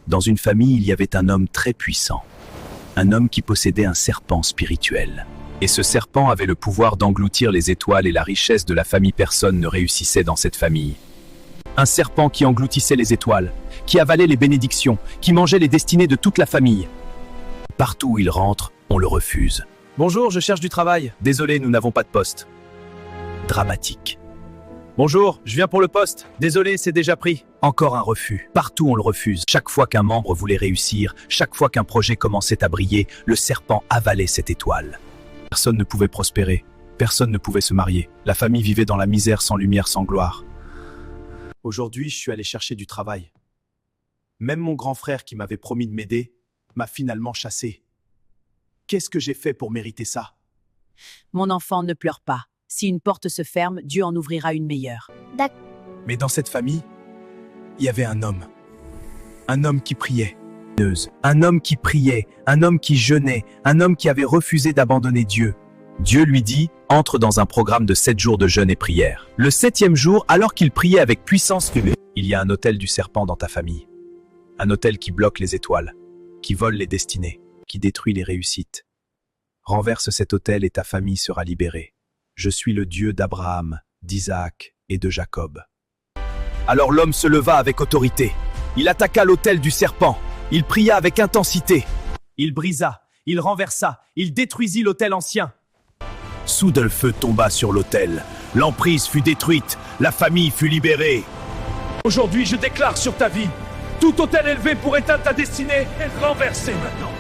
Dans une famille, il y avait un homme très puissant. Un homme qui possédait un serpent spirituel. Et ce serpent avait le pouvoir d'engloutir les étoiles et la richesse de la famille. Personne ne réussissait dans cette famille. Un serpent qui engloutissait les étoiles, qui avalait les bénédictions, qui mangeait les destinées de toute la famille. Partout où il rentre, on le refuse. Bonjour, je cherche du travail. Désolé, nous n'avons pas de poste. Dramatique. Bonjour, je viens pour le poste. Désolé, c'est déjà pris. Encore un refus. Partout on le refuse. Chaque fois qu'un membre voulait réussir, chaque fois qu'un projet commençait à briller, le serpent avalait cette étoile. Personne ne pouvait prospérer. Personne ne pouvait se marier. La famille vivait dans la misère, sans lumière, sans gloire. Aujourd'hui, je suis allé chercher du travail. Même mon grand frère qui m'avait promis de m'aider m'a finalement chassé. Qu'est-ce que j'ai fait pour mériter ça? Mon enfant, ne pleure pas. Si une porte se ferme, Dieu en ouvrira une meilleure. Mais dans cette famille, il y avait un homme. Un homme qui priait. Un homme qui priait, un homme qui jeûnait, un homme qui avait refusé d'abandonner Dieu. Dieu lui dit, entre dans un programme de 7 jours de jeûne et prière. Le 7e jour, alors qu'il priait avec puissance, il y a un autel du serpent dans ta famille. Un autel qui bloque les étoiles, qui vole les destinées, qui détruit les réussites. Renverse cet autel et ta famille sera libérée. Je suis le Dieu d'Abraham, d'Isaac et de Jacob. Alors l'homme se leva avec autorité. Il attaqua l'autel du serpent. Il pria avec intensité. Il brisa, il renversa, il détruisit l'autel ancien. Soudain le feu tomba sur l'autel. L'emprise fut détruite, la famille fut libérée. Aujourd'hui, je déclare sur ta vie, tout autel élevé pour éteindre ta destinée est renversé maintenant.